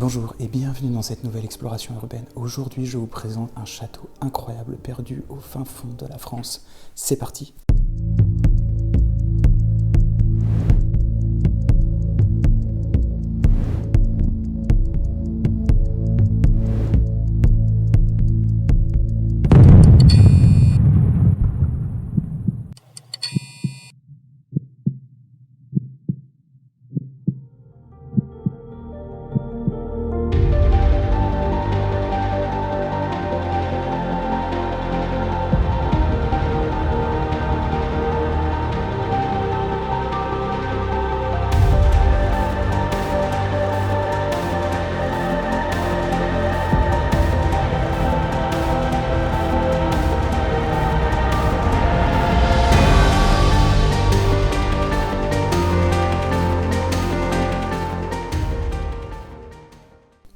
Bonjour et bienvenue dans cette nouvelle exploration urbaine. Aujourd'hui, je vous présente un château incroyable perdu au fin fond de la France. C'est parti!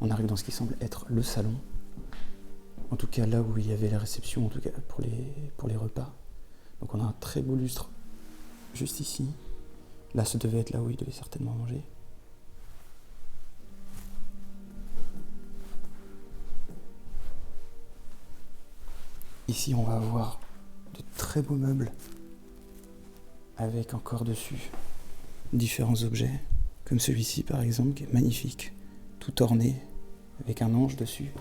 On arrive dans ce qui semble être le salon, en tout cas là où il y avait la réception, en tout cas pour les repas. Donc on a un très beau lustre juste ici. Là, ce devait être là où il devait certainement manger. Ici, on va avoir de très beaux meubles avec encore dessus différents objets, comme celui-ci par exemple, qui est magnifique, tout orné, avec un ange dessus.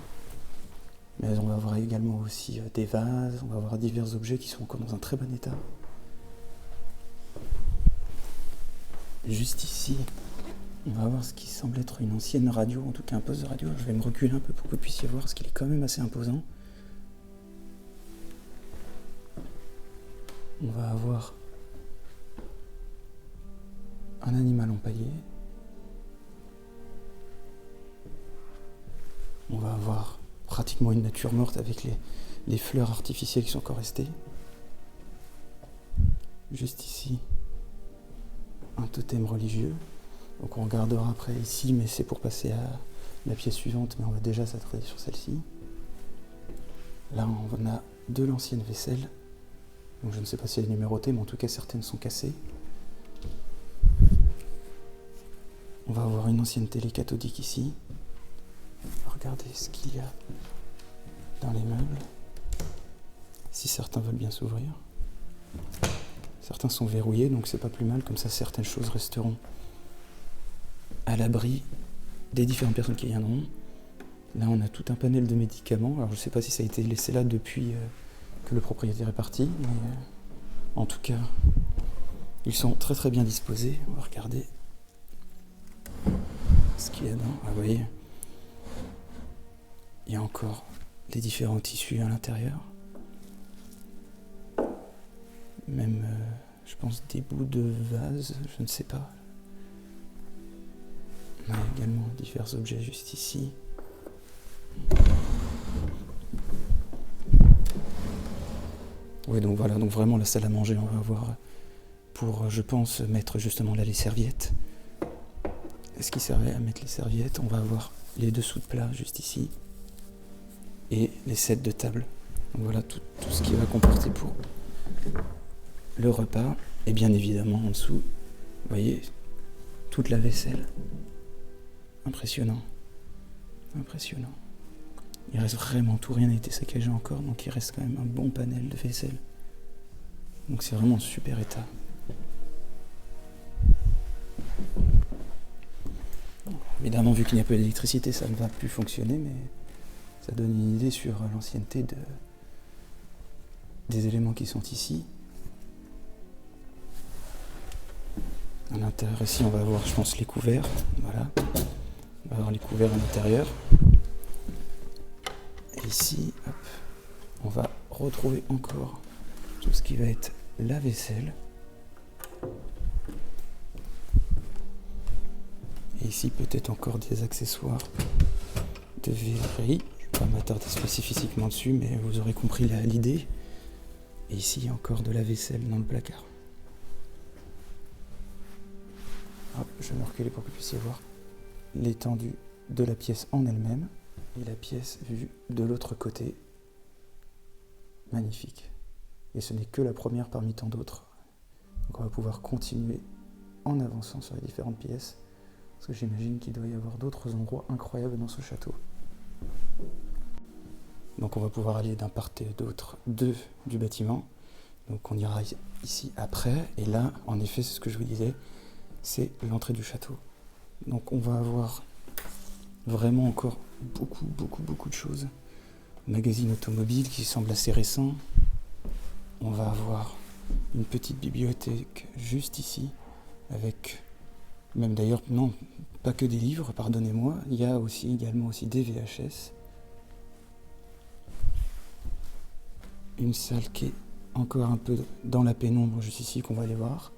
Mais on va voir également aussi des vases, on va voir divers objets qui sont encore dans un très bon état. Juste ici, on va voir ce qui semble être une ancienne radio, en tout cas un poste de radio. Je vais me reculer un peu pour que vous puissiez voir, parce qu'il est quand même assez imposant. On va avoir un animal empaillé. On va avoir pratiquement une nature morte avec les fleurs artificielles qui sont encore restées. Juste ici, un totem religieux. Donc on regardera après ici, mais c'est pour passer à la pièce suivante, mais on va déjà s'attarder sur celle-ci. Là, on a de l'ancienne vaisselle. Donc je ne sais pas si elle est numérotée, mais en tout cas certaines sont cassées. On va avoir une ancienne télé cathodique ici. Regardez ce qu'il y a dans les meubles. Si certains veulent bien s'ouvrir. Certains sont verrouillés, donc c'est pas plus mal, comme ça certaines choses resteront à l'abri des différentes personnes qui viendront. Là on a tout un panel de médicaments, alors je sais pas si ça a été laissé là depuis que le propriétaire est parti, mais en tout cas ils sont très très bien disposés. On va regarder ce qu'il y a dedans. Ah, vous voyez, il y a encore les différents tissus à l'intérieur. Même, je pense, des bouts de vase, je ne sais pas. On a également divers objets juste ici. Oui, donc voilà, donc vraiment la salle à manger, on va avoir pour, je pense, mettre justement là les serviettes. Ce qui servait à mettre les serviettes, on va avoir les dessous de plat juste ici. Et les sets de table. Donc voilà tout ce qui va comporter pour le repas. Et bien évidemment en dessous, vous voyez, toute la vaisselle. Impressionnant. Impressionnant. Il reste vraiment tout, rien n'a été saccagé encore, donc il reste quand même un bon panel de vaisselle. Donc c'est vraiment en super état. Évidemment, vu qu'il n'y a pas d'électricité, ça ne va plus fonctionner, mais ça donne une idée sur l'ancienneté des éléments qui sont ici. À l'intérieur, ici, on va avoir, je pense, les couverts. Voilà. On va avoir les couverts à l'intérieur. Et ici, hop, on va retrouver encore tout ce qui va être la vaisselle. Et ici, peut-être encore des accessoires de verrerie. Je ne vais pas m'attarder spécifiquement dessus, mais vous aurez compris l'idée. Et ici, il y a encore de la vaisselle dans le placard. Hop, je vais me reculer pour que vous puissiez voir l'étendue de la pièce en elle-même et la pièce vue de l'autre côté. Magnifique. Et ce n'est que la première parmi tant d'autres. Donc on va pouvoir continuer en avançant sur les différentes pièces Parce que j'imagine qu'il doit y avoir d'autres endroits incroyables dans ce château. Donc on va pouvoir aller d'un part et d'autre du bâtiment. Donc on ira ici après. Et là, en effet, c'est ce que je vous disais, c'est l'entrée du château. Donc on va avoir vraiment encore beaucoup de choses. Magazine automobile qui semble assez récent. On va avoir une petite bibliothèque juste ici, avec même d'ailleurs, non, pas que des livres, pardonnez-moi, il y a également aussi des VHS. Une salle qui est encore un peu dans la pénombre juste ici, qu'on va aller voir.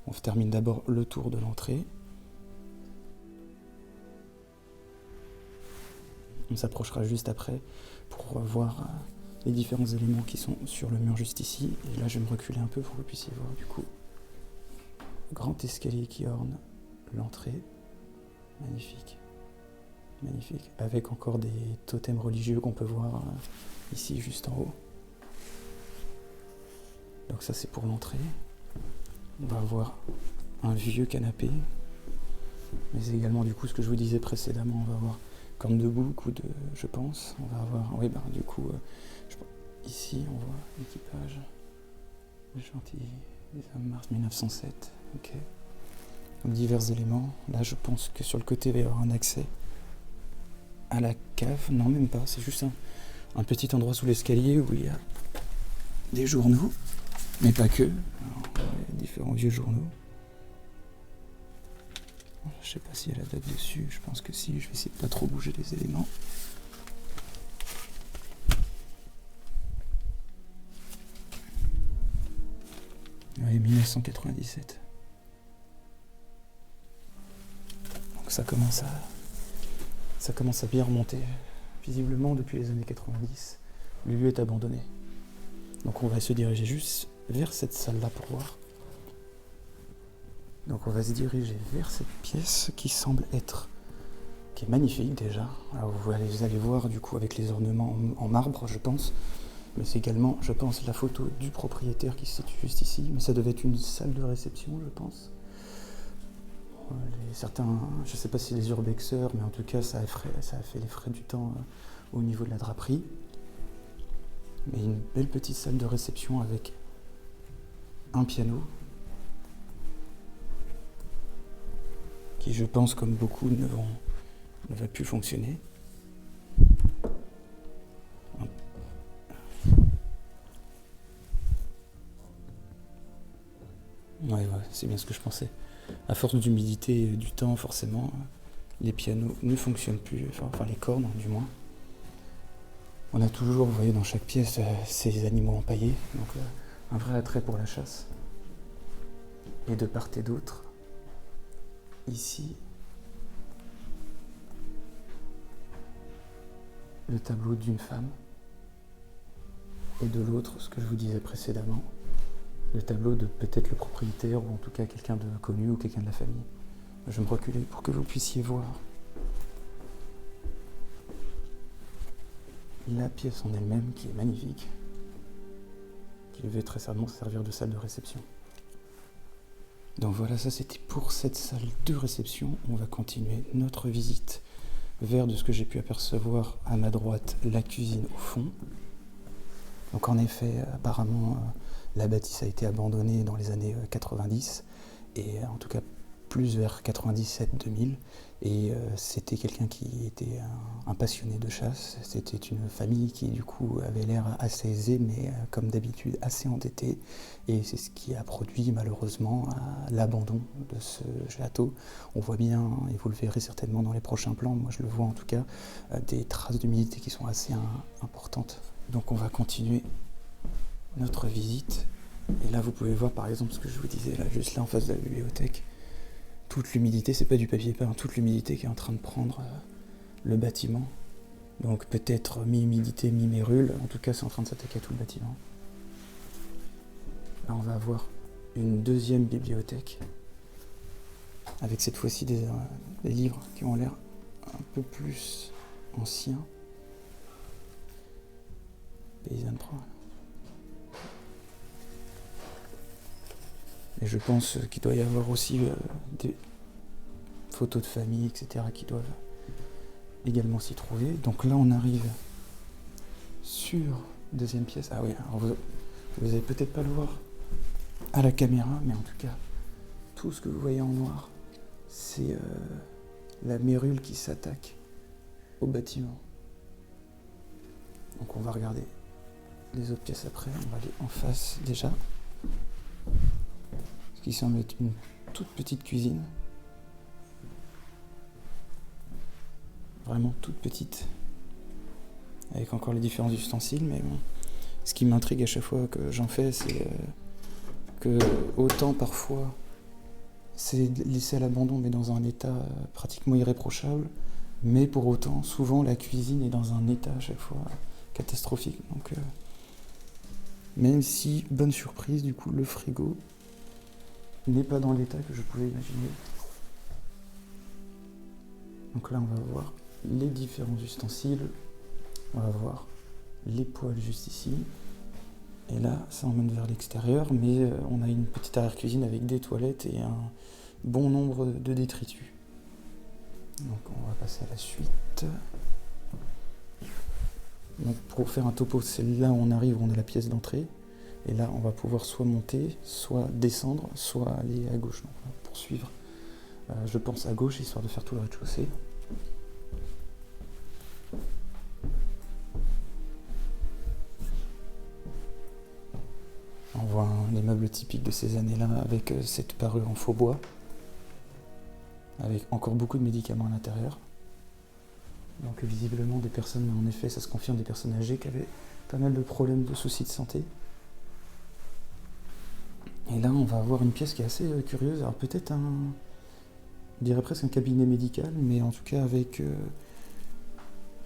On termine d'abord le tour de l'entrée. On s'approchera juste après pour voir les différents éléments qui sont sur le mur juste ici. Et là, je vais me reculer un peu pour que vous puissiez voir du coup. Grand escalier qui orne l'entrée. Magnifique. Magnifique. Avec encore des totems religieux qu'on peut voir ici juste en haut. Donc ça, c'est pour l'entrée. On va avoir un vieux canapé. Mais également, du coup, ce que je vous disais précédemment, on va avoir comme de bouc ou de, je pense, on va avoir, oui, ben, du coup, ici, on voit l'équipage, le chantier des hommes mars 1907, ok. Donc divers éléments. Là, je pense que sur le côté, il va y avoir un accès à la cave. Non, même pas, c'est juste un petit endroit sous l'escalier où il y a des journaux, mais pas que. Alors, différents vieux journaux. Je sais pas s'il y a la date dessus, je pense que si, je vais essayer de pas trop bouger les éléments. Oui, 1997. Donc ça commence à bien remonter. Visiblement, depuis les années 90, le lieu est abandonné. Donc on va se diriger juste vers cette salle-là pour voir. Donc on va se diriger vers cette pièce qui semble être, qui est magnifique déjà. Alors vous allez voir du coup avec les ornements en marbre, je pense. Mais c'est également, je pense, la photo du propriétaire qui se situe juste ici. Mais ça devait être une salle de réception, je pense. Certains, je ne sais pas si les urbexeurs, mais en tout cas ça a fait les frais du temps au niveau de la draperie. Mais une belle petite salle de réception avec un piano. Qui, je pense, comme beaucoup, ne va plus fonctionner. Ouais, c'est bien ce que je pensais. À force d'humidité et du temps, forcément, les pianos ne fonctionnent plus, enfin les cordes, du moins. On a toujours, vous voyez, dans chaque pièce, ces animaux empaillés, donc un vrai attrait pour la chasse. Et de part et d'autre, ici, le tableau d'une femme, et de l'autre, ce que je vous disais précédemment, le tableau de peut-être le propriétaire, ou en tout cas quelqu'un de connu, ou quelqu'un de la famille. Je vais me reculer pour que vous puissiez voir la pièce en elle-même, qui est magnifique, qui devait très certainement servir de salle de réception. Donc voilà, ça c'était pour cette salle de réception. On va continuer notre visite vers de ce que j'ai pu apercevoir à ma droite, la cuisine au fond. Donc en effet, apparemment, la bâtisse a été abandonnée dans les années 90, et en tout cas plus vers 97-2000. Et c'était quelqu'un qui était un passionné de chasse. C'était une famille qui du coup avait l'air assez aisée, mais comme d'habitude assez endettée. Et c'est ce qui a produit malheureusement l'abandon de ce château. On voit bien, et vous le verrez certainement dans les prochains plans, moi je le vois en tout cas, des traces d'humidité qui sont assez importantes. Donc on va continuer notre visite. Et là vous pouvez voir par exemple ce que je vous disais, là, juste là en face de la bibliothèque. Toute l'humidité, c'est pas du papier peint, toute l'humidité qui est en train de prendre le bâtiment. Donc peut-être mi-humidité, mi-mérule, en tout cas c'est en train de s'attaquer à tout le bâtiment. Là on va avoir une deuxième bibliothèque, avec cette fois-ci des livres qui ont l'air un peu plus anciens. Paysanne Pro. Et je pense qu'il doit y avoir aussi photos de famille, etc. qui doivent également s'y trouver. Donc là, on arrive sur deuxième pièce. Ah oui, alors vous allez peut-être pas le voir à la caméra, mais en tout cas, tout ce que vous voyez en noir, c'est la mérule qui s'attaque au bâtiment. Donc on va regarder les autres pièces après. On va aller en face déjà. Ce qui semble être une toute petite cuisine. Vraiment toute petite. Avec encore les différents ustensiles, mais bon. Ce qui m'intrigue à chaque fois que j'en fais, c'est que autant parfois c'est laissé à l'abandon, mais dans un état pratiquement irréprochable, mais pour autant, souvent la cuisine est dans un état à chaque fois catastrophique. Donc, même si, bonne surprise, du coup, le frigo n'est pas dans l'état que je pouvais imaginer. Donc là, on va voir les différents ustensiles, on va voir les poêles juste ici, et là, ça emmène vers l'extérieur, mais on a une petite arrière-cuisine avec des toilettes et un bon nombre de détritus. Donc on va passer à la suite. Donc pour faire un topo, c'est là où on arrive, où on a la pièce d'entrée. Et là, on va pouvoir soit monter, soit descendre, soit aller à gauche. Donc on va poursuivre, je pense, à gauche, histoire de faire tout le rez-de-chaussée. On voit les meubles typiques de ces années-là, avec cette parure en faux bois, avec encore beaucoup de médicaments à l'intérieur. Donc visiblement des personnes, en effet, ça se confirme, des personnes âgées qui avaient pas mal de problèmes, de soucis de santé. Et là, on va avoir une pièce qui est assez curieuse. Alors peut-être on dirait presque un cabinet médical, mais en tout cas avec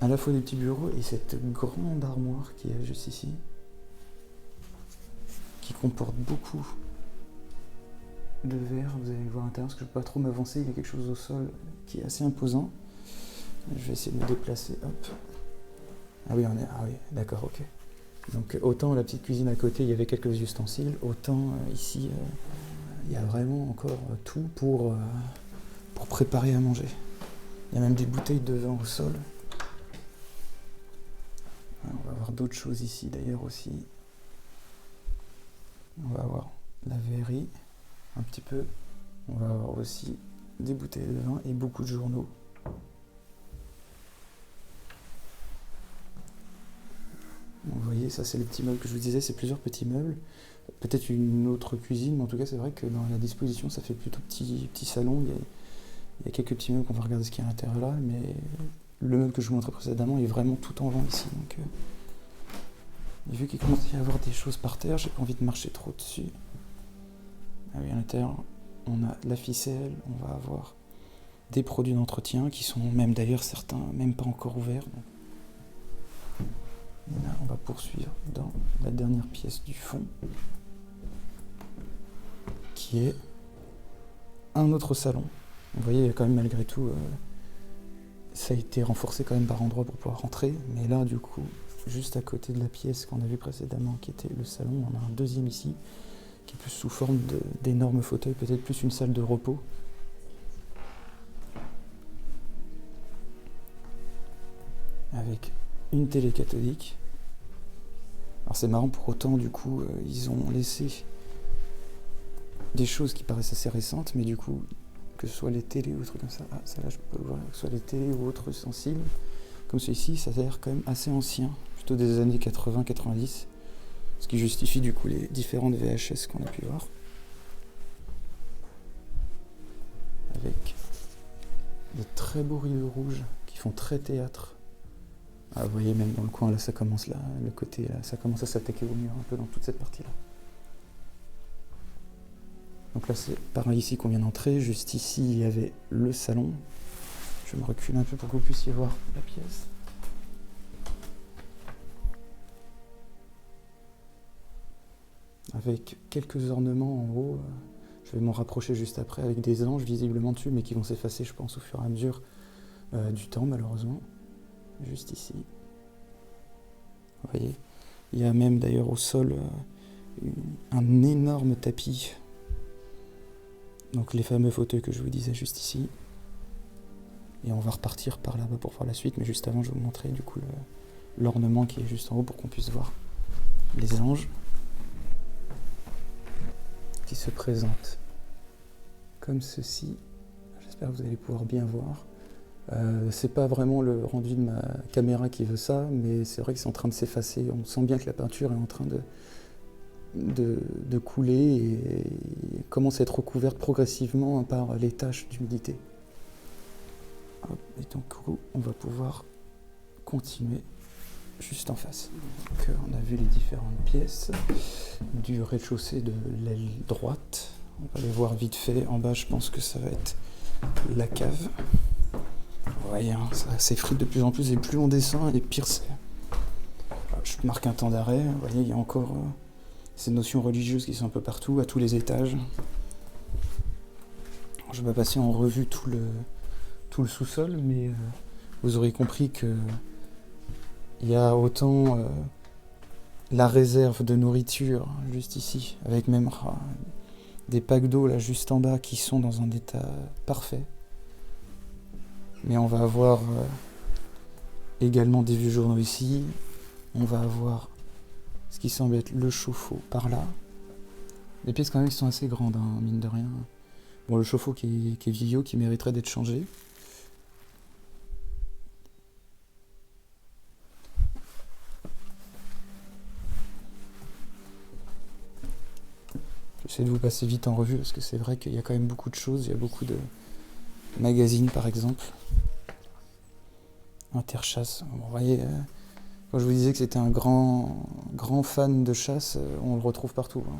à la fois des petits bureaux et cette grande armoire qui est juste ici, qui comporte beaucoup de verre. Vous allez le voir à l'intérieur, parce que je ne peux pas trop m'avancer, il y a quelque chose au sol qui est assez imposant. Je vais essayer de me déplacer, hop. Ah oui, d'accord, ok. Donc autant la petite cuisine à côté, il y avait quelques ustensiles, autant ici, il y a vraiment encore tout pour préparer à manger. Il y a même des bouteilles de vin au sol. On va avoir d'autres choses ici d'ailleurs aussi. On va avoir la verrerie, un petit peu. On va avoir aussi des bouteilles de vin et beaucoup de journaux. Vous voyez, ça c'est les petits meubles que je vous disais, c'est plusieurs petits meubles. Peut-être une autre cuisine, mais en tout cas c'est vrai que dans la disposition ça fait plutôt petit salon. Il y a quelques petits meubles qu'on va regarder ce qu'il y a à l'intérieur là, mais le meuble que je vous montrais précédemment est vraiment tout en vent ici. Donc, et vu qu'il commence à y avoir des choses par terre, j'ai pas envie de marcher trop dessus. Ah oui, à l'intérieur, on a la ficelle, on va avoir des produits d'entretien qui sont même d'ailleurs certains même pas encore ouverts. Donc. Et là, on va poursuivre dans la dernière pièce du fond, qui est un autre salon. Vous voyez, quand même, malgré tout, ça a été renforcé quand même par endroits pour pouvoir rentrer. Mais là, du coup, juste à côté de la pièce qu'on a vue précédemment, qui était le salon, on a un deuxième ici, qui est plus sous forme d'énormes fauteuils, peut-être plus une salle de repos. Avec une télé cathodique. Alors c'est marrant, pour autant, du coup, ils ont laissé des choses qui paraissent assez récentes, mais du coup, que ce soit les télés ou des trucs comme ça, ça là je peux le voir, que ce soit les télés ou autres ustensiles, comme celui-ci, ça a l'air quand même assez ancien, plutôt des années 80-90, ce qui justifie du coup les différentes VHS qu'on a pu voir. Avec de très beaux rideaux rouges qui font très théâtre. Ah, vous voyez, même dans le coin, là, ça commence là, le côté, là, ça commence à s'attaquer au mur un peu dans toute cette partie-là. Donc là, c'est par ici qu'on vient d'entrer. Juste ici, il y avait le salon. Je me recule un peu pour que vous puissiez voir la pièce. Avec quelques ornements en haut. Je vais m'en rapprocher juste après, avec des anges visiblement dessus, mais qui vont s'effacer, je pense, au fur et à mesure du temps, malheureusement. Juste ici. Vous voyez, il y a même d'ailleurs au sol un énorme tapis. Donc les fameux fauteuils que je vous disais juste ici. Et on va repartir par là-bas pour voir la suite, mais juste avant je vais vous montrer du coup l'ornement qui est juste en haut pour qu'on puisse voir les anges qui se présentent comme ceci. J'espère que vous allez pouvoir bien voir. C'est pas vraiment le rendu de ma caméra qui veut ça, mais c'est vrai que c'est en train de s'effacer. On sent bien que la peinture est en train de couler et commence à être recouverte progressivement par les taches d'humidité. Et donc on va pouvoir continuer juste en face. Donc, on a vu les différentes pièces du rez-de-chaussée de l'aile droite. On va les voir vite fait. En bas, je pense que ça va être la cave. Vous voyez, hein, ça s'effrite de plus en plus et plus on descend et pire c'est. Je marque un temps d'arrêt. Vous voyez, il y a encore ces notions religieuses qui sont un peu partout, à tous les étages. Je vais pas passer en revue tout le sous-sol, mais vous aurez compris que il y a autant la réserve de nourriture juste ici, avec même des packs d'eau là juste en bas qui sont dans un état parfait. Mais on va avoir également des vieux journaux ici. On va avoir ce qui semble être le chauffe-eau par là. Les pièces quand même qui sont assez grandes, hein, mine de rien. Bon, le chauffe-eau qui est vieillot, qui mériterait d'être changé. J'essaie de vous passer vite en revue parce que c'est vrai qu'il y a quand même beaucoup de choses. Il y a beaucoup de magazines par exemple. Interchasse. Bon, vous voyez, quand je vous disais que c'était un grand fan de chasse, on le retrouve partout. Hein.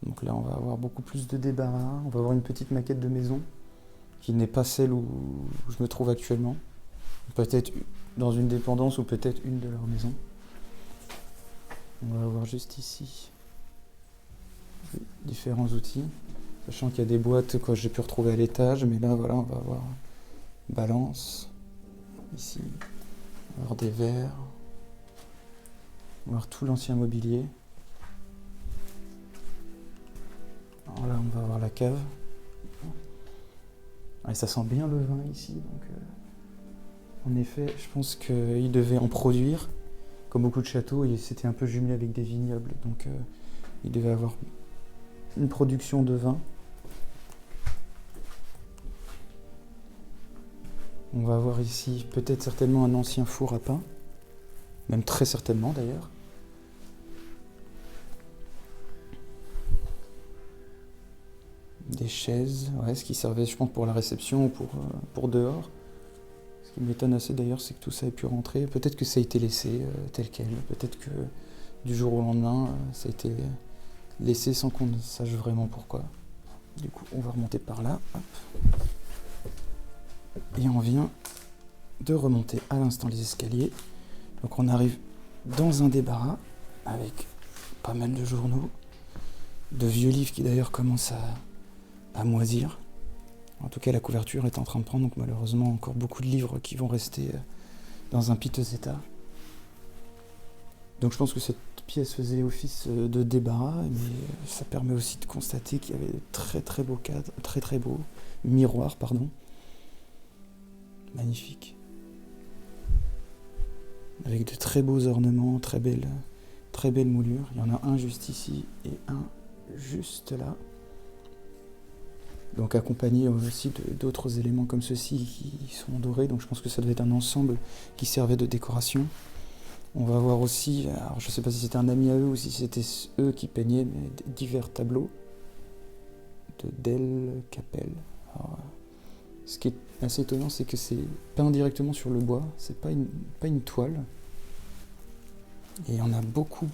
Donc là, on va avoir beaucoup plus de débarras. On va avoir une petite maquette de maison qui n'est pas celle où je me trouve actuellement. Peut-être dans une dépendance ou peut-être une de leurs maisons. On va avoir juste ici différents outils, sachant qu'il y a des boîtes que j'ai pu retrouver à l'étage, mais là, voilà, on va avoir balance, ici, on va avoir des verres, on va avoir tout l'ancien mobilier. Alors là, on va avoir la cave. Et ça sent bien le vin ici, donc en effet, je pense qu'il devait en produire, comme beaucoup de châteaux, et c'était un peu jumelé avec des vignobles, donc il devait avoir une production de vin. On va avoir ici peut-être certainement un ancien four à pain, même très certainement d'ailleurs. Des chaises, ouais, ce qui servait je pense pour la réception ou pour dehors. Ce qui m'étonne assez d'ailleurs, c'est que tout ça ait pu rentrer. Peut-être que ça a été laissé tel quel, peut-être que du jour au lendemain, ça a été laissé sans qu'on ne sache vraiment pourquoi. Du coup, on va remonter par là. Hop. Et on vient de remonter à l'instant les escaliers. Donc on arrive dans un débarras avec pas mal de journaux, de vieux livres qui d'ailleurs commencent à moisir. En tout cas, la couverture est en train de prendre, donc malheureusement encore beaucoup de livres qui vont rester dans un piteux état. Donc je pense que cette pièce faisait office de débarras, mais ça permet aussi de constater qu'il y avait de très beaux cadres, très beaux miroirs, pardon. Magnifique. Avec de très beaux ornements, très belles moulures. Il y en a un juste ici et un juste là. Donc accompagné aussi d'autres éléments comme ceux-ci qui sont dorés. Donc je pense que ça devait être un ensemble qui servait de décoration. On va voir aussi, alors je ne sais pas si c'était un ami à eux ou si c'était eux qui peignaient, mais divers tableaux de Del Capel. Alors, ce qui est assez étonnant, c'est que c'est peint directement sur le bois, c'est pas une toile. Et il y en a beaucoup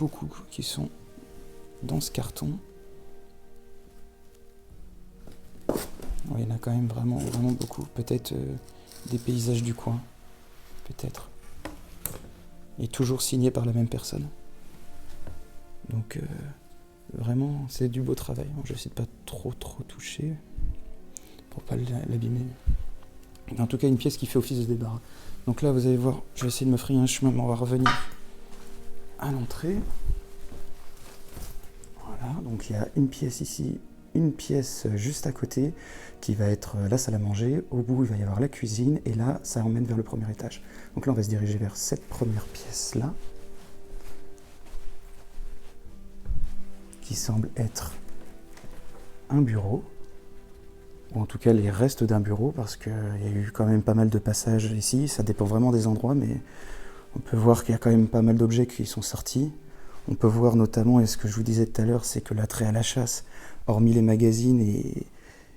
qui sont dans ce carton. Ouais, il y en a quand même vraiment beaucoup. Peut-être des paysages du coin, peut-être. Et toujours signé par la même personne. Donc vraiment, c'est du beau travail. Bon, je vais essayer de pas trop toucher pour pas l'abîmer. Mais en tout cas, une pièce qui fait office de débarras. Donc là, vous allez voir, je vais essayer de me frayer un chemin, mais on va revenir à l'entrée. Voilà, donc il y a une pièce ici une pièce juste à côté qui va être la salle à manger. Au bout, il va y avoir la cuisine et là, ça emmène vers le premier étage. Donc là, on va se diriger vers cette première pièce-là qui semble être un bureau, ou en tout cas les restes d'un bureau, parce qu'il y a eu quand même pas mal de passages ici. Ça dépend vraiment des endroits, mais on peut voir qu'il y a quand même pas mal d'objets qui sont sortis. On peut voir notamment, et ce que je vous disais tout à l'heure, c'est que l'attrait à la chasse, hormis les magazines et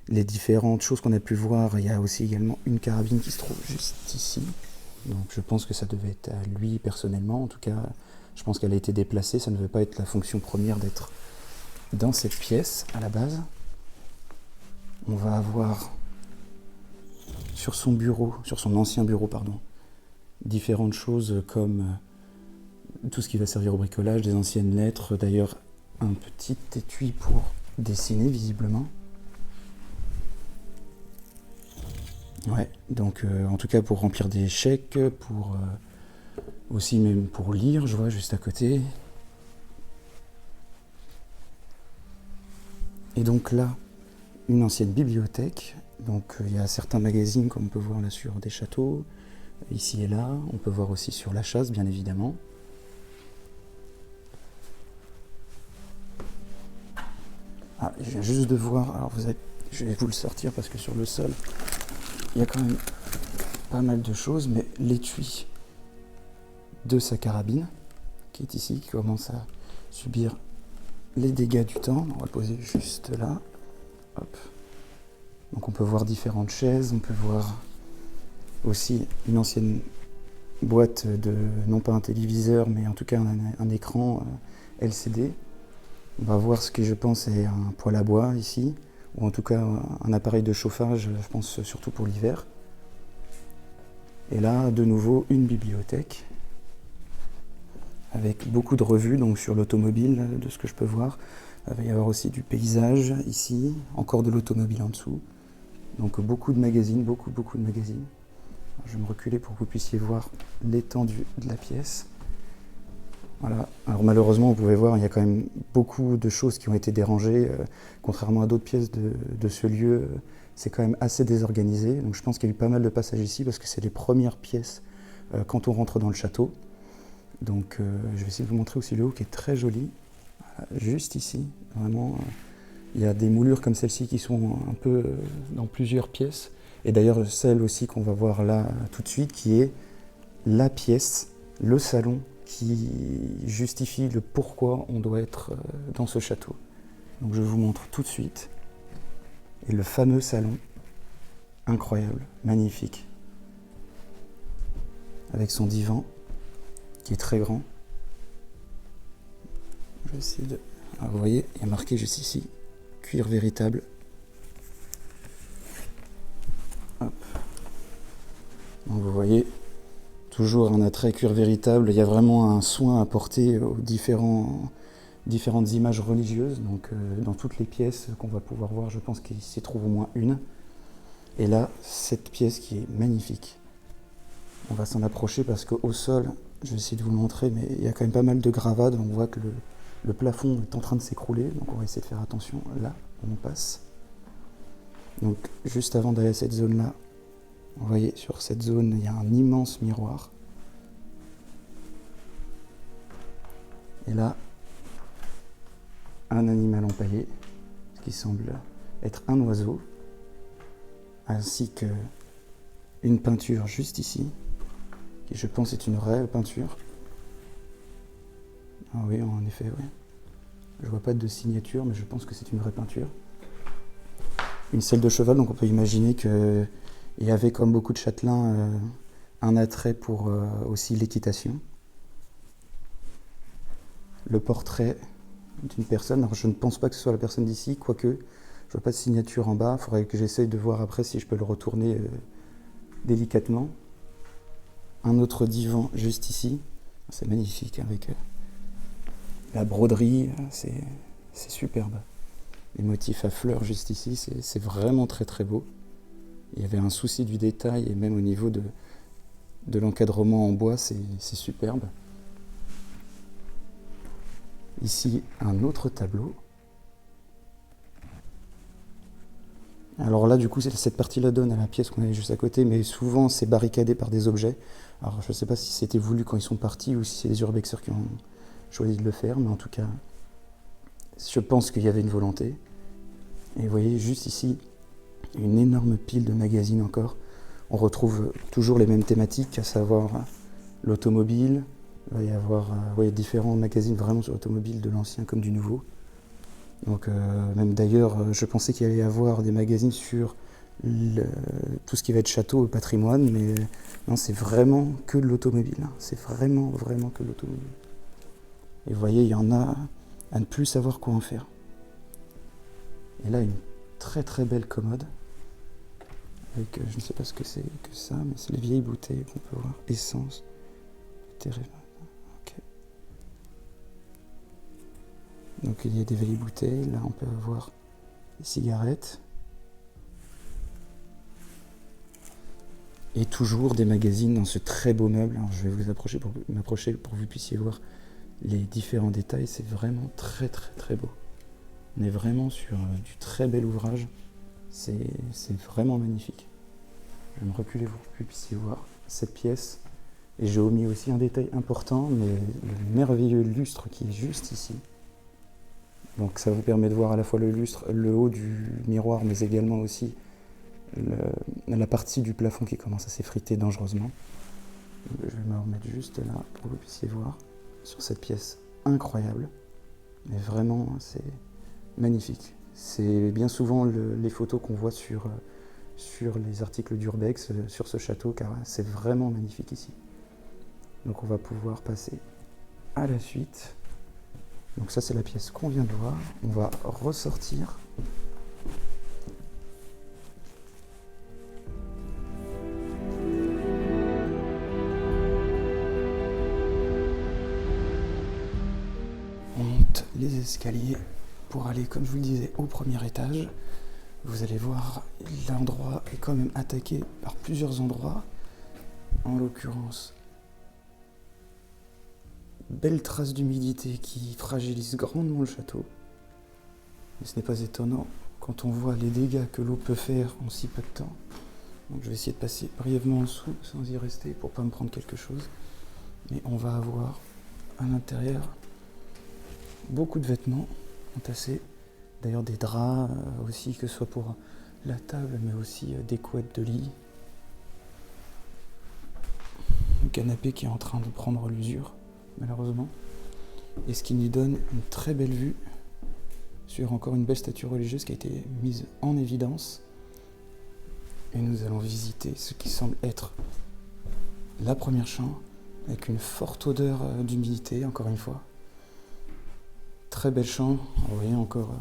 les différentes choses qu'on a pu voir, il y a aussi également une carabine qui se trouve juste ici. Donc je pense que ça devait être à lui personnellement. En tout cas, je pense qu'elle a été déplacée. Ça ne devait pas être la fonction première d'être dans cette pièce à la base. On va avoir sur son bureau, sur son ancien bureau, pardon, différentes choses comme tout ce qui va servir au bricolage, des anciennes lettres, d'ailleurs un petit étui pour dessiner visiblement. Ouais, donc en tout cas pour remplir des chèques, pour aussi même pour lire, je vois juste à côté. Et donc là, une ancienne bibliothèque. Donc il y a certains magazines comme on peut voir là sur des châteaux, ici et là. On peut voir aussi sur la chasse, bien évidemment. Ah, je viens juste de voir, alors je vais vous le sortir parce que sur le sol, il y a quand même pas mal de choses, mais l'étui de sa carabine, qui est ici, qui commence à subir les dégâts du temps. On va le poser juste là. Hop. Donc on peut voir différentes chaises, on peut voir aussi une ancienne boîte de, non pas un téléviseur, mais en tout cas un écran LCD. On va voir ce que je pense est un poêle à bois ici, ou en tout cas un appareil de chauffage, je pense surtout pour l'hiver. Et là, de nouveau, une bibliothèque avec beaucoup de revues donc sur l'automobile, de ce que je peux voir. Il va y avoir aussi du paysage ici, encore de l'automobile en dessous. Donc beaucoup de magazines, beaucoup de magazines. Je vais me reculer pour que vous puissiez voir l'étendue de la pièce. Voilà. Alors malheureusement, vous pouvez voir, il y a quand même beaucoup de choses qui ont été dérangées. Contrairement à d'autres pièces de ce lieu, c'est quand même assez désorganisé. Donc je pense qu'il y a eu pas mal de passages ici parce que c'est les premières pièces quand on rentre dans le château. Donc je vais essayer de vous montrer aussi le haut qui est très joli. Juste ici, vraiment, il y a des moulures comme celle-ci qui sont un peu dans plusieurs pièces. Et d'ailleurs celle aussi qu'on va voir là tout de suite, qui est la pièce, le salon, qui justifie le pourquoi on doit être dans ce château. Donc je vous montre tout de suite. Et le fameux salon, incroyable, magnifique, avec son divan, qui est très grand. Je vais essayer de... Alors vous voyez, il y a marqué juste ici, cuir véritable. Hop. Donc vous voyez, toujours un attrait cuir véritable. Il y a vraiment un soin apporté aux différentes images religieuses. Donc dans toutes les pièces qu'on va pouvoir voir, je pense qu'il s'y trouve au moins une. Et là, cette pièce qui est magnifique. On va s'en approcher parce qu'au sol, je vais essayer de vous le montrer, mais il y a quand même pas mal de gravades. On voit que le plafond est en train de s'écrouler, donc on va essayer de faire attention là où on passe. Donc juste avant d'aller à cette zone-là, vous voyez, sur cette zone, il y a un immense miroir. Et là, un animal empaillé, ce qui semble être un oiseau, ainsi qu'une peinture juste ici, qui je pense est une vraie peinture. Ah oui, en effet, oui. Je vois pas de signature, mais je pense que c'est une vraie peinture. Une selle de cheval, donc on peut imaginer qu'il y avait, comme beaucoup de châtelains, un attrait pour aussi l'équitation. Le portrait d'une personne, alors je ne pense pas que ce soit la personne d'ici, quoique je vois pas de signature en bas. Il faudrait que j'essaye de voir après si je peux le retourner délicatement. Un autre divan juste ici, c'est magnifique avec la broderie, c'est superbe. Les motifs à fleurs juste ici, c'est vraiment très très beau. Il y avait un souci du détail et même au niveau de l'encadrement en bois, c'est superbe. Ici, un autre tableau. Alors là, du coup, cette partie-là donne à la pièce qu'on avait juste à côté, mais souvent c'est barricadé par des objets. Alors je ne sais pas si c'était voulu quand ils sont partis ou si c'est les urbexeurs qui ont choisi de le faire, mais en tout cas, je pense qu'il y avait une volonté. Et vous voyez juste ici, une énorme pile de magazines encore. On retrouve toujours les mêmes thématiques, à savoir l'automobile. Il va y avoir différents magazines vraiment sur l'automobile, de l'ancien comme du nouveau. Donc même d'ailleurs, je pensais qu'il allait y avoir des magazines sur tout ce qui va être château et patrimoine, mais non, c'est vraiment que de l'automobile. C'est vraiment que de l'automobile. Et vous voyez, il y en a à ne plus savoir quoi en faire. Et là, une très belle commode. Avec, je ne sais pas ce que c'est que ça, mais c'est les vieilles bouteilles qu'on peut voir. Essence. Terrible. Ok. Donc il y a des vieilles bouteilles. Là, on peut avoir des cigarettes. Et toujours des magazines dans ce très beau meuble. Alors, je vais vous m'approcher pour que vous puissiez voir les différents détails. C'est vraiment très beau. On est vraiment sur du très bel ouvrage. C'est vraiment magnifique. Je vais me reculer pour que vous puissiez voir cette pièce. Et j'ai omis aussi un détail important, mais le merveilleux lustre qui est juste ici. Donc ça vous permet de voir à la fois le lustre, le haut du miroir, mais également aussi la partie du plafond qui commence à s'effriter dangereusement. Je vais me remettre juste là pour que vous puissiez voir sur cette pièce incroyable. Mais vraiment, c'est magnifique. C'est bien souvent les photos qu'on voit sur les articles d'Urbex, sur ce château, car c'est vraiment magnifique ici. Donc on va pouvoir passer à la suite. Donc ça, c'est la pièce qu'on vient de voir. On va ressortir. On monte les escaliers pour aller, comme je vous le disais, au premier étage. Vous allez voir, l'endroit est quand même attaqué par plusieurs endroits. En l'occurrence, belle trace d'humidité qui fragilise grandement le château. Mais ce n'est pas étonnant quand on voit les dégâts que l'eau peut faire en si peu de temps. Donc je vais essayer de passer brièvement en dessous sans y rester pour ne pas me prendre quelque chose. Mais on va avoir à l'intérieur beaucoup de vêtements entassés. D'ailleurs des draps aussi, que ce soit pour la table, mais aussi des couettes de lit. Le canapé qui est en train de prendre l'usure, malheureusement. Et ce qui nous donne une très belle vue sur encore une belle statue religieuse qui a été mise en évidence. Et nous allons visiter ce qui semble être la première chambre, avec une forte odeur d'humidité, encore une fois. Très belle chambre. Vous voyez encore,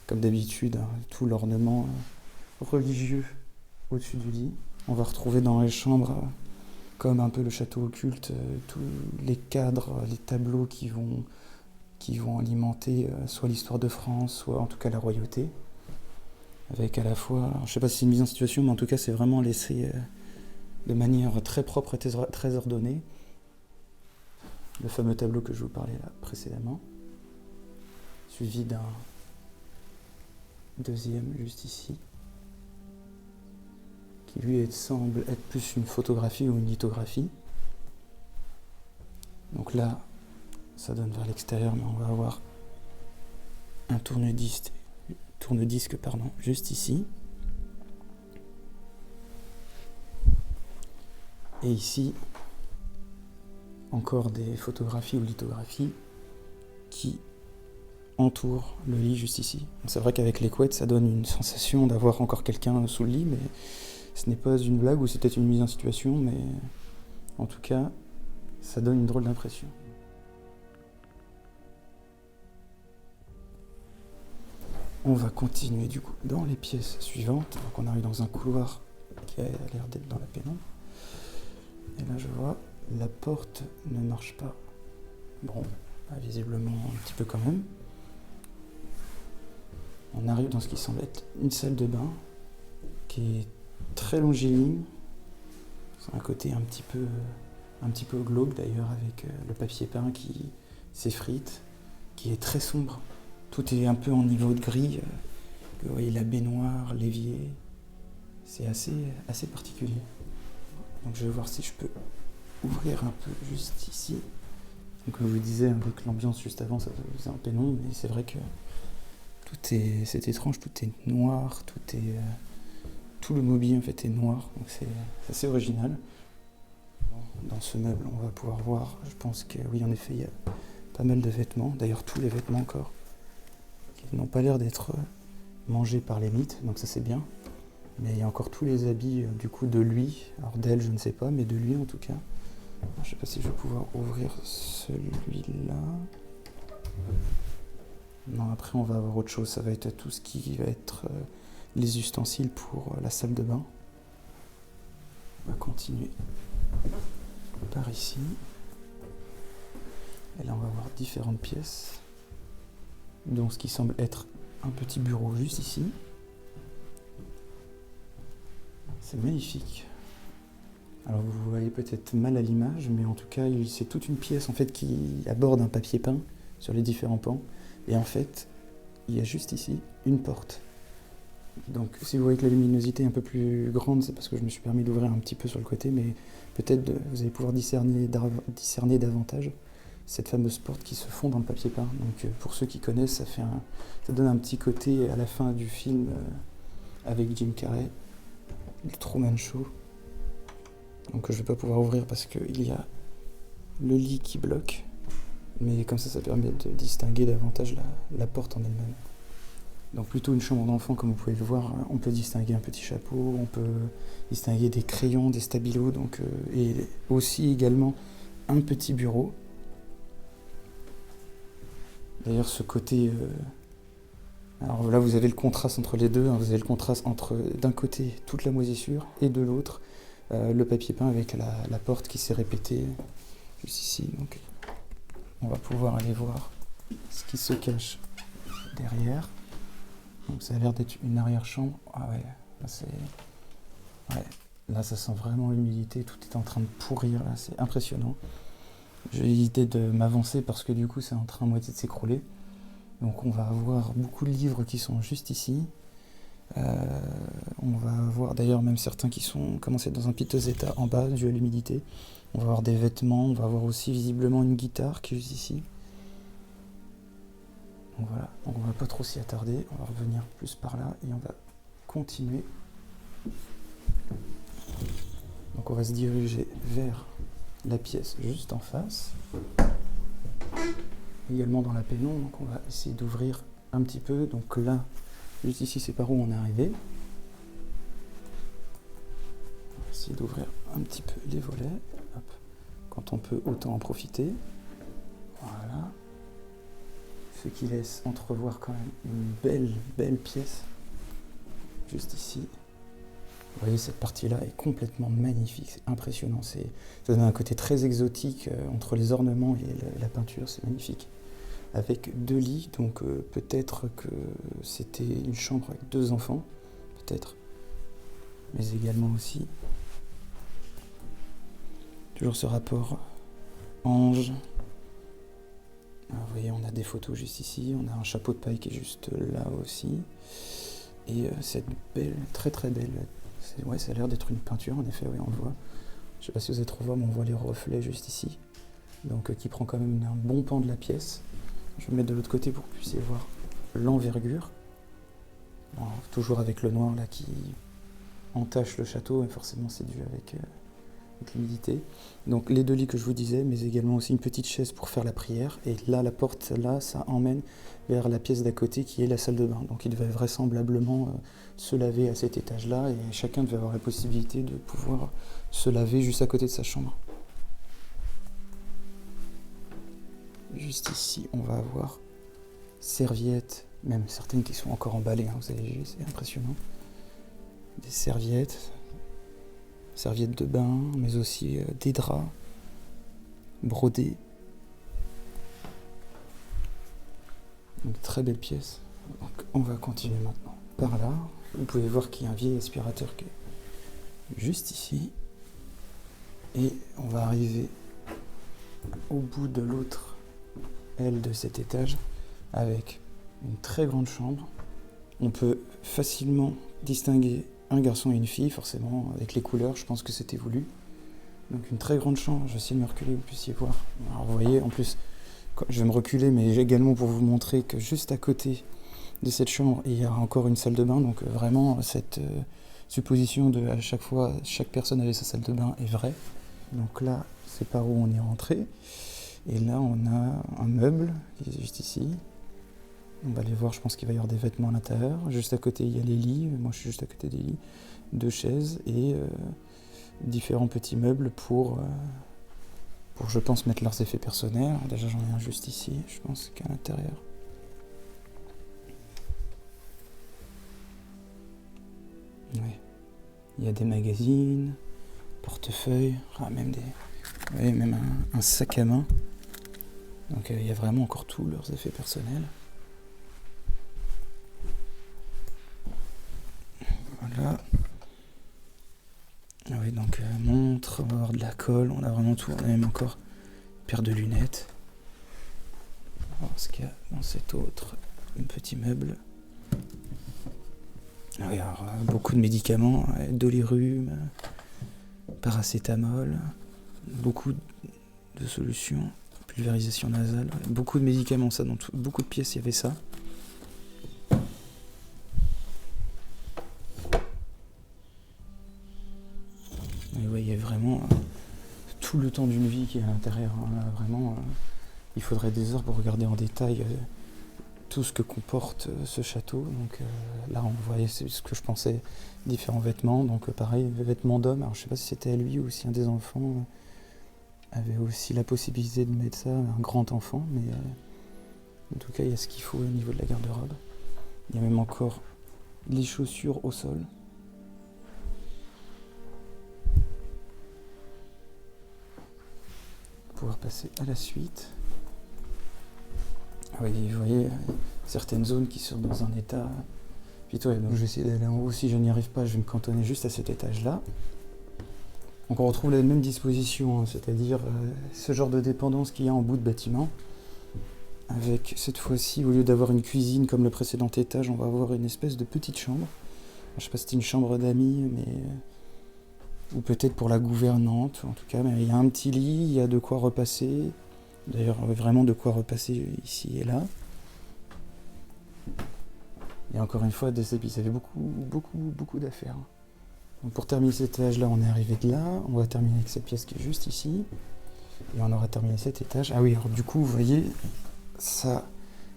comme d'habitude, tout l'ornement religieux au-dessus du lit. On va retrouver dans les chambres, comme un peu le château occulte, tous les cadres, les tableaux qui vont alimenter soit l'histoire de France, soit en tout cas la royauté. Avec à la fois, je ne sais pas si c'est une mise en situation, mais en tout cas c'est vraiment laissé de manière très propre et très ordonnée. Le fameux tableau que je vous parlais là précédemment, suivi d'un deuxième juste ici, qui lui semble être plus une photographie ou une lithographie. Donc là, ça donne vers l'extérieur, mais on va avoir un tourne-disque, juste ici. Et ici, encore des photographies ou lithographies qui entourent le lit juste ici. C'est vrai qu'avec les couettes, ça donne une sensation d'avoir encore quelqu'un sous le lit, mais ce n'est pas une blague ou c'est peut-être une mise en situation, mais en tout cas, ça donne une drôle d'impression. On va continuer du coup dans les pièces suivantes. Donc on arrive dans un couloir qui a l'air d'être dans la pénombre. Et là je vois, la porte ne marche pas. Bon, visiblement un petit peu quand même. On arrive dans ce qui semble être une salle de bain qui est très longiligne. C'est un côté un petit peu glauque d'ailleurs, avec le papier peint qui s'effrite, qui est très sombre. Tout est un peu en niveau de gris. Vous voyez la baignoire, l'évier, c'est assez particulier. Donc je vais voir si je peux ouvrir un peu juste ici. Donc comme je vous disais, avec l'ambiance juste avant, ça faisait un pénombre, mais c'est vrai que c'est étrange, tout est noir, tout le mobilier en fait est noir, donc c'est assez original. Dans ce meuble, on va pouvoir voir, je pense que oui, en effet, il y a pas mal de vêtements, d'ailleurs tous les vêtements encore, qui n'ont pas l'air d'être mangés par les mythes, donc ça c'est bien. Mais il y a encore tous les habits du coup de lui, alors d'elle je ne sais pas, mais de lui en tout cas. Alors, je sais pas si je vais pouvoir ouvrir celui-là. Non, après on va avoir autre chose, ça va être tout ce qui va être les ustensiles pour la salle de bain. On va continuer par ici. Et là on va voir différentes pièces. Donc ce qui semble être un petit bureau juste ici. C'est magnifique. Alors vous voyez peut-être mal à l'image, mais en tout cas c'est toute une pièce en fait qui aborde un papier peint sur les différents pans. Et en fait, il y a juste ici une porte. Donc si vous voyez que la luminosité est un peu plus grande, c'est parce que je me suis permis d'ouvrir un petit peu sur le côté, mais peut-être vous allez pouvoir discerner davantage cette fameuse porte qui se fond dans le papier peint. Donc pour ceux qui connaissent, ça donne un petit côté à la fin du film avec Jim Carrey, le Truman Show. Donc je ne vais pas pouvoir ouvrir parce qu'il y a le lit qui bloque, mais comme ça permet de distinguer davantage la porte en elle-même. Donc plutôt une chambre d'enfant, comme vous pouvez le voir, on peut distinguer un petit chapeau, on peut distinguer des crayons, des stabilos, et aussi également un petit bureau. D'ailleurs ce côté... alors là vous avez le contraste entre les deux, hein, vous avez le contraste entre d'un côté toute la moisissure et de l'autre le papier peint avec la porte qui s'est répétée juste ici. Donc on va pouvoir aller voir ce qui se cache derrière. Donc ça a l'air d'être une arrière-chambre. Ah ouais, là ça sent vraiment l'humidité, tout est en train de pourrir, là c'est impressionnant. J'ai hésité de m'avancer parce que du coup c'est en train à moitié de s'écrouler. Donc on va avoir beaucoup de livres qui sont juste ici. On va avoir d'ailleurs même certains qui sont commencés dans un piteux état en bas dû à l'humidité. On va avoir des vêtements, on va avoir aussi visiblement une guitare qui est juste ici. Donc voilà, donc on va pas trop s'y attarder, on va revenir plus par là et on va continuer. Donc on va se diriger vers la pièce juste en face. Également dans la pénombre, donc on va essayer d'ouvrir un petit peu. Donc là, juste ici, c'est par où on est arrivé. On va essayer d'ouvrir un petit peu les volets. Hop. Quand on peut, autant en profiter. Voilà. Ce qui laisse entrevoir quand même une belle pièce. Juste ici. Vous voyez, cette partie-là est complètement magnifique, c'est impressionnant. Ça donne un côté très exotique entre les ornements et la peinture, c'est magnifique. Avec 2 lits, donc peut-être que c'était une chambre avec 2 enfants, peut-être. Mais également aussi, toujours ce rapport ange. Alors, vous voyez, on a des photos juste ici, on a un chapeau de paille qui est juste là aussi. Et cette belle, très belle, ça a l'air d'être une peinture, en effet, oui, on le voit. Je ne sais pas si vous allez trop voir, mais on voit les reflets juste ici. Donc qui prend quand même un bon pan de la pièce. Je vais me mettre de l'autre côté pour que vous puissiez voir l'envergure. Bon, toujours avec le noir là qui entache le château, et forcément c'est dû avec l'humidité. Donc les 2 lits que je vous disais, mais également aussi une petite chaise pour faire la prière. Et là, la porte, là, ça emmène vers la pièce d'à côté qui est la salle de bain. Donc il devait vraisemblablement se laver à cet étage-là, et chacun devait avoir la possibilité de pouvoir se laver juste à côté de sa chambre. Juste ici, on va avoir serviettes, même certaines qui sont encore emballées, hein, vous avez vu, c'est impressionnant. Des serviettes de bain, mais aussi des draps brodés. Une très belle pièce. Donc, on va continuer maintenant par là. Vous pouvez voir qu'il y a un vieil aspirateur qui est juste ici. Et on va arriver au bout de l'autre aile de cet étage avec une très grande chambre On peut facilement distinguer un garçon et une fille, forcément, avec les couleurs, je pense que c'était voulu. Donc une très grande chambre, je vais essayer de me reculer, vous puissiez voir. Alors vous voyez, en plus, je vais me reculer, mais également pour vous montrer que juste à côté de cette chambre, il y a encore une salle de bain, donc vraiment cette supposition de à chaque fois, chaque personne avait sa salle de bain est vraie. Donc là, c'est par où on est rentré. Et là, on a un meuble qui est juste ici. On va aller voir, je pense qu'il va y avoir des vêtements à l'intérieur. Juste à côté, il y a les lits. Moi, je suis juste à côté des lits. 2 chaises et différents petits meubles pour, je pense, mettre leurs effets personnels. Alors, déjà, j'en ai un juste ici, je pense qu'à l'intérieur. Ouais. Il y a des magazines, portefeuilles, même même un sac à main. Donc il y a vraiment encore tous leurs effets personnels. Voilà. Ah oui, donc montre, on va avoir de la colle, on a vraiment tout. On a même encore une paire de lunettes. On va voir ce qu'il y a dans cet autre petit meuble. Ah oui, alors, beaucoup de médicaments, Dolirum, paracétamol, beaucoup de solutions, pulvérisation nasale, beaucoup de médicaments, ça, dans beaucoup de pièces il y avait ça. Et vous voyez vraiment tout le temps d'une vie qui est à l'intérieur. Là, vraiment, il faudrait des heures pour regarder en détail tout ce que comporte ce château. Donc là, on voyait ce que je pensais, différents vêtements. Donc pareil, vêtements d'hommes. Alors je sais pas si c'était à lui ou si un des enfants avait aussi la possibilité de mettre ça, un grand enfant. Mais en tout cas, il y a ce qu'il faut au niveau de la garde-robe. Il y a même encore les chaussures au sol. Pouvoir passer à la suite. Oui, vous voyez, certaines zones qui sont dans un état pitoyable. Donc je vais essayer d'aller en haut. Si je n'y arrive pas, je vais me cantonner juste à cet étage-là. Donc on retrouve la même disposition, c'est-à-dire ce genre de dépendance qu'il y a en bout de bâtiment. Avec cette fois-ci, au lieu d'avoir une cuisine comme le précédent étage, on va avoir une espèce de petite chambre. Je ne sais pas si c'est une chambre d'amis, mais ou peut-être pour la gouvernante, en tout cas. Mais il y a un petit lit, il y a de quoi repasser. D'ailleurs, vraiment de quoi repasser ici et là. Et encore une fois, des épices, ça fait beaucoup d'affaires. Donc pour terminer cet étage-là, on est arrivé de là. On va terminer avec cette pièce qui est juste ici. Et on aura terminé cet étage. Ah oui, alors du coup, vous voyez, ça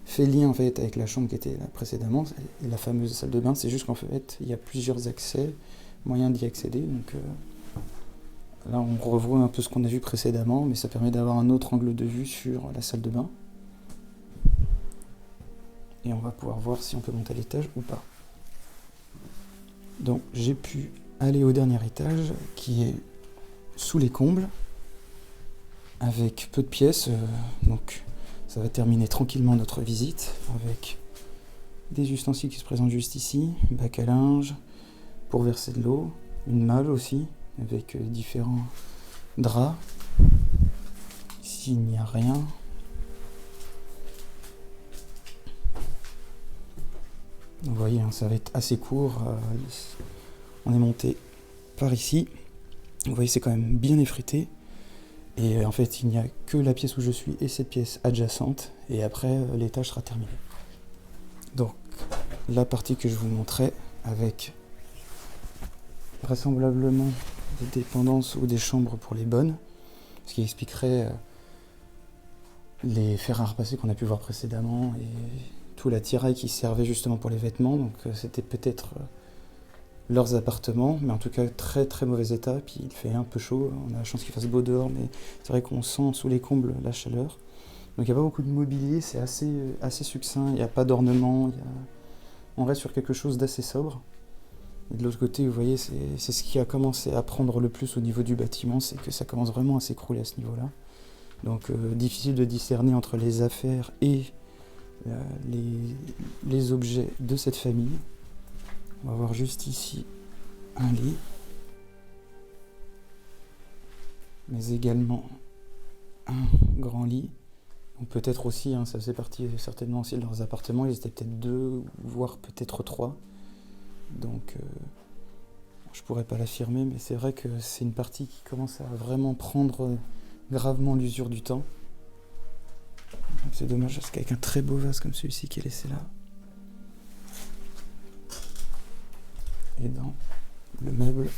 fait lien en fait avec la chambre qui était là précédemment, et la fameuse salle de bain. C'est juste qu'en fait, il y a plusieurs accès, moyens d'y accéder. Donc là, on revoit un peu ce qu'on a vu précédemment, mais ça permet d'avoir un autre angle de vue sur la salle de bain. Et on va pouvoir voir si on peut monter à l'étage ou pas. Donc j'ai pu aller au dernier étage, qui est sous les combles, avec peu de pièces. Donc ça va terminer tranquillement notre visite, avec des ustensiles qui se présentent juste ici, bac à linge, pour verser de l'eau, une malle aussi, avec différents draps. Ici, il n'y a rien. Vous voyez, ça va être assez court. On est monté par ici. Vous voyez, c'est quand même bien effrité. Et en fait, il n'y a que la pièce où je suis et cette pièce adjacente. Et après, l'étage sera terminé. Donc, la partie que je vous montrais, avec vraisemblablement des dépendances ou des chambres pour les bonnes, ce qui expliquerait les fers à repasser qu'on a pu voir précédemment et tout l'attirail qui servait justement pour les vêtements. Donc c'était peut-être leurs appartements, mais en tout cas très très mauvais état. Puis il fait un peu chaud, on a la chance qu'il fasse beau dehors, mais c'est vrai qu'on sent sous les combles la chaleur. Donc il n'y a pas beaucoup de mobilier, c'est assez succinct, il n'y a pas d'ornement, on reste sur quelque chose d'assez sobre. Et de l'autre côté, vous voyez, c'est ce qui a commencé à prendre le plus au niveau du bâtiment, c'est que ça commence vraiment à s'écrouler à ce niveau-là. Donc difficile de discerner entre les affaires et les objets de cette famille. On va voir juste ici un lit, mais également un grand lit. Donc peut-être aussi, hein, ça faisait partie certainement aussi de leurs appartements, ils étaient peut-être 2, voire peut-être 3. Donc je pourrais pas l'affirmer, mais c'est vrai que c'est une partie qui commence à vraiment prendre gravement l'usure du temps. C'est dommage parce qu'avec un très beau vase comme celui-ci qui est laissé là. Et dans le meuble,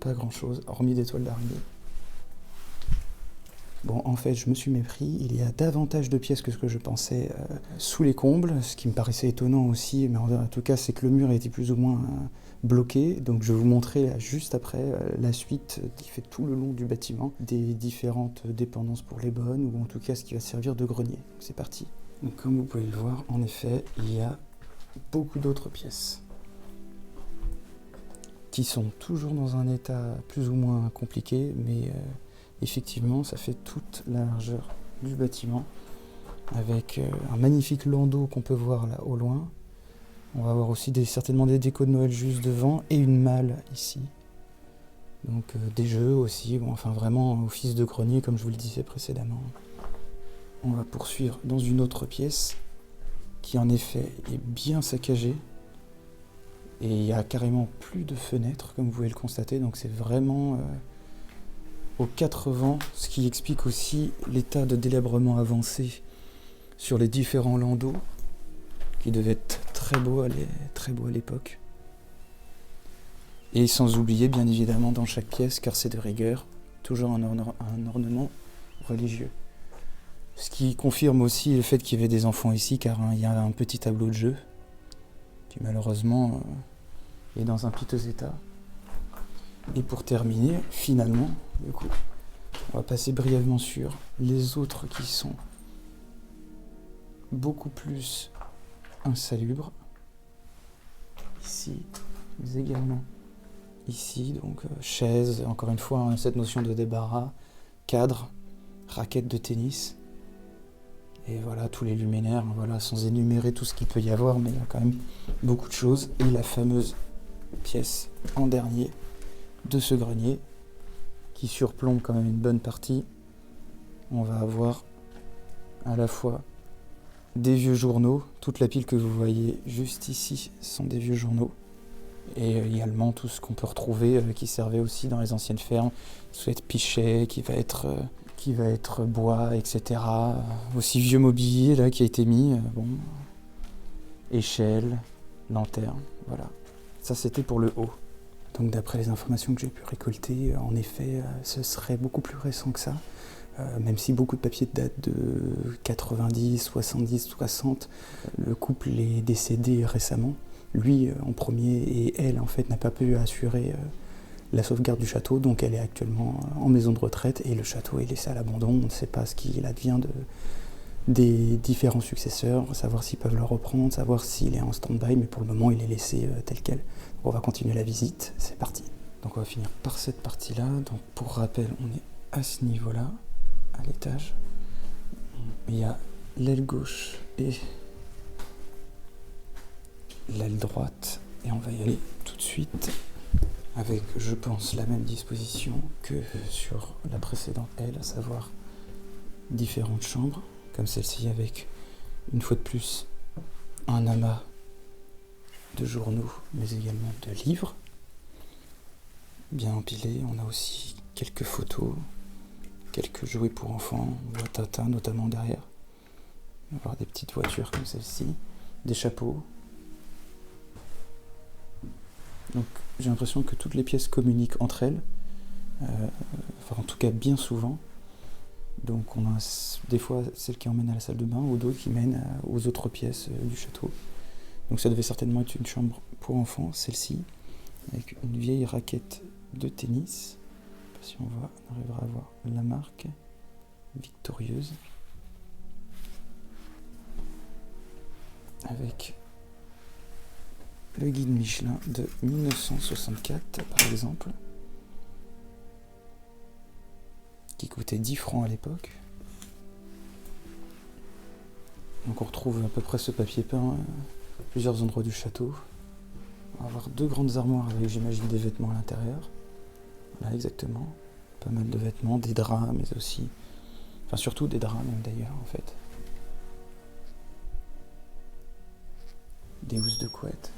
pas grand chose, hormis des toiles d'araignée. Bon, en fait, je me suis mépris. Il y a davantage de pièces que ce que je pensais sous les combles, ce qui me paraissait étonnant aussi, mais en tout cas, c'est que le mur était plus ou moins bloqué. Donc, je vais vous montrer là, juste après la suite qui fait tout le long du bâtiment, des différentes dépendances pour les bonnes, ou en tout cas ce qui va servir de grenier. Donc, c'est parti. Donc, comme vous pouvez le voir, en effet, il y a beaucoup d'autres pièces qui sont toujours dans un état plus ou moins compliqué, mais effectivement, ça fait toute la largeur du bâtiment, avec un magnifique landau qu'on peut voir là au loin. On va avoir aussi certainement des décos de Noël juste devant, et une malle ici. Donc des jeux aussi, bon, enfin vraiment office de grenier comme je vous le disais précédemment. On va poursuivre dans une autre pièce, qui en effet est bien saccagée. Et il y a carrément plus de fenêtres, comme vous pouvez le constater, donc c'est vraiment aux 4 vents, ce qui explique aussi l'état de délabrement avancé sur les différents landaux, qui devaient être très beaux à l'époque. Et sans oublier, bien évidemment, dans chaque pièce, car c'est de rigueur, toujours un ornement religieux. Ce qui confirme aussi le fait qu'il y avait des enfants ici, car il y a un petit tableau de jeu, qui malheureusement est dans un piteux état. Et pour terminer, finalement, du coup, on va passer brièvement sur les autres qui sont beaucoup plus insalubres. Ici, mais également ici, donc chaise, encore une fois, hein, cette notion de débarras, cadre, raquette de tennis. Et voilà, tous les luminaires, voilà, sans énumérer tout ce qu'il peut y avoir, mais il y a quand même beaucoup de choses. Et la fameuse pièce en dernier de ce grenier, qui surplombe quand même une bonne partie. On va avoir à la fois des vieux journaux, toute la pile que vous voyez juste ici sont des vieux journaux, et également tout ce qu'on peut retrouver qui servait aussi dans les anciennes fermes, qui va être pichet, qui va être bois, etc. Aussi vieux mobilier là qui a été mis, échelle, lanterne, voilà. Ça c'était pour le haut. Donc d'après les informations que j'ai pu récolter, en effet, ce serait beaucoup plus récent que ça. Même si beaucoup de papiers datent de 90, 70, 60, le couple est décédé récemment. Lui en premier, et elle en fait n'a pas pu assurer la sauvegarde du château, donc elle est actuellement en maison de retraite et le château est laissé à l'abandon. On ne sait pas ce qu'il advient des différents successeurs, savoir s'ils peuvent le reprendre, savoir s'il est en stand-by, mais pour le moment il est laissé tel quel. On va continuer la visite, c'est parti. Donc on va finir par cette partie-là. Donc pour rappel, on est à ce niveau-là, à l'étage. Il y a l'aile gauche et l'aile droite, et on va y aller tout de suite avec, je pense, la même disposition que sur la précédente aile, à savoir différentes chambres, comme celle-ci, avec une fois de plus un amas de journaux, mais également de livres bien empilés. On a aussi quelques photos, quelques jouets pour enfants, boîte à thym notamment derrière. On va voir des petites voitures comme celle-ci, des chapeaux. Donc j'ai l'impression que toutes les pièces communiquent entre elles, enfin en tout cas bien souvent. Donc on a des fois celles qui emmènent à la salle de bain ou d'autres qui mènent aux autres pièces du château. Donc ça devait certainement être une chambre pour enfants, celle-ci, avec une vieille raquette de tennis. Je sais pas si on arrivera à voir la marque, victorieuse. Avec le guide Michelin de 1964, par exemple, qui coûtait 10 francs à l'époque. Donc on retrouve à peu près ce papier peint à plusieurs endroits du château. On va avoir 2 grandes armoires avec, j'imagine, des vêtements à l'intérieur. Voilà, exactement. Pas mal de vêtements, des draps, mais aussi Enfin, surtout des draps, même d'ailleurs, en fait. Des housses de couette.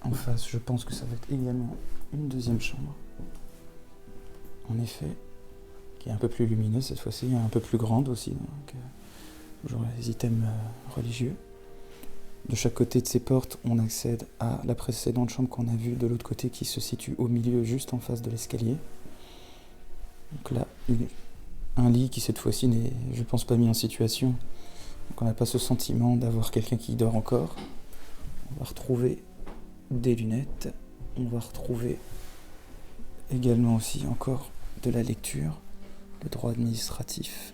En face, je pense que ça va être également une deuxième chambre. En effet, qui est un peu plus lumineuse cette fois-ci, un peu plus grande aussi. Donc, toujours les items religieux. De chaque côté de ces portes, on accède à la précédente chambre qu'on a vue de l'autre côté qui se situe au milieu, juste en face de l'escalier. Donc là, un lit qui cette fois-ci n'est, je pense, pas mis en situation. Donc on n'a pas ce sentiment d'avoir quelqu'un qui dort encore. On va retrouver des lunettes. On va retrouver également aussi encore de la lecture, le droit administratif,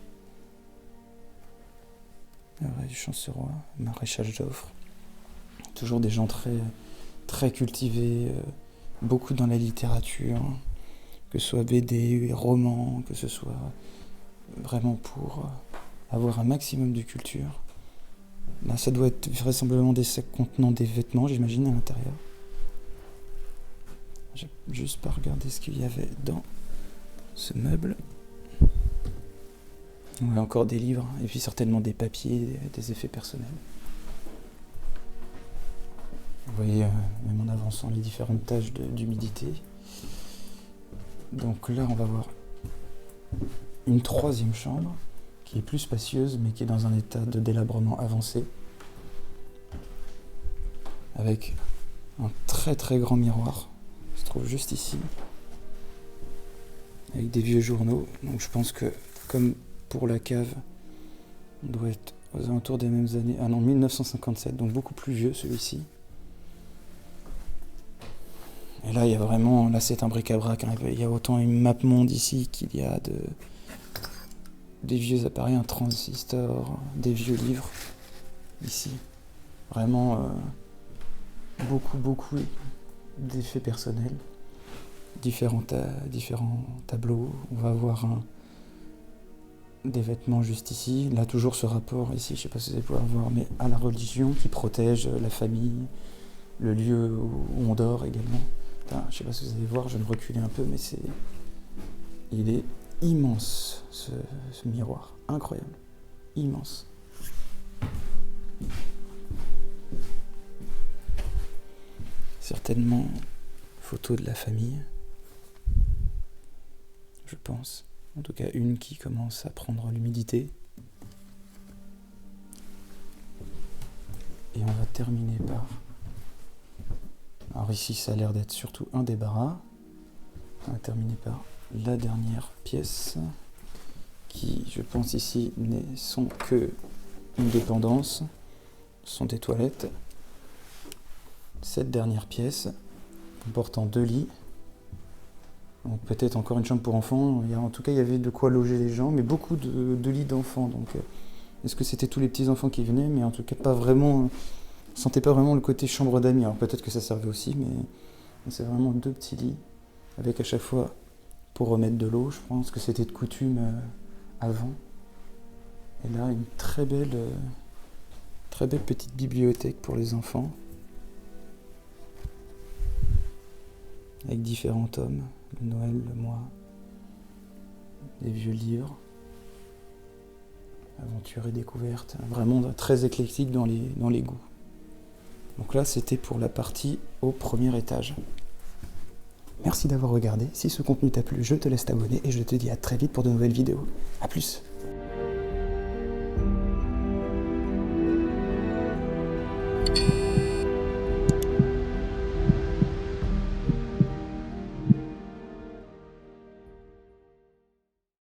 du Champcerrois, maréchal Joffre. Toujours des gens très, très cultivés, beaucoup dans la littérature, que ce soit BD, romans, que ce soit vraiment pour avoir un maximum de culture. Là, ça doit être vraisemblablement des sacs contenant des vêtements, j'imagine, à l'intérieur. J'ai juste pas regardé ce qu'il y avait dans ce meuble. On a encore des livres, et puis certainement des papiers, des effets personnels. Vous voyez, même en avançant, les différentes tâches d'humidité. Donc là, on va voir une troisième chambre, qui est plus spacieuse, mais qui est dans un état de délabrement avancé. Avec un très très grand miroir, qui se trouve juste ici. Avec des vieux journaux. Donc je pense que, comme pour la cave, on doit être aux alentours des mêmes années. Ah non, 1957, donc beaucoup plus vieux celui-ci. Et là, il y a vraiment, là c'est un bric-à-brac, hein. Il y a autant une map monde ici qu'il y a des vieux appareils, un transistor, des vieux livres ici. Vraiment beaucoup d'effets personnels, différents tableaux. On va avoir des vêtements juste ici. Là, toujours ce rapport ici, je ne sais pas si vous allez pouvoir voir, mais à la religion qui protège la famille, le lieu où on dort également. Enfin, je ne sais pas si vous allez voir, je vais me reculer un peu, mais il est immense ce miroir, incroyable, immense. Certainement photo de la famille, je pense. En tout cas, une qui commence à prendre l'humidité. Et on va terminer par... Alors ici, ça a l'air d'être surtout un débarras. On va terminer par la dernière pièce, qui, je pense ici, ne sont que une dépendance. Ce sont des toilettes. Cette dernière pièce, comportant 2 lits. Donc peut-être encore une chambre pour enfants. En tout cas, il y avait de quoi loger les gens, mais beaucoup de lits d'enfants. Donc, est-ce que c'était tous les petits enfants qui venaient? Mais en tout cas, pas vraiment. On sentait pas vraiment le côté chambre d'amis. Alors peut-être que ça servait aussi, mais c'est vraiment 2 petits lits avec à chaque fois pour remettre de l'eau. Je pense que c'était de coutume avant. Et là, une très belle petite bibliothèque pour les enfants, avec différents tomes, le Noël, le mois, des vieux livres, aventure et découverte, vraiment très éclectique dans les goûts. Donc là, c'était pour la partie au premier étage. Merci d'avoir regardé. Si ce contenu t'a plu, je te laisse t'abonner et je te dis à très vite pour de nouvelles vidéos. A plus.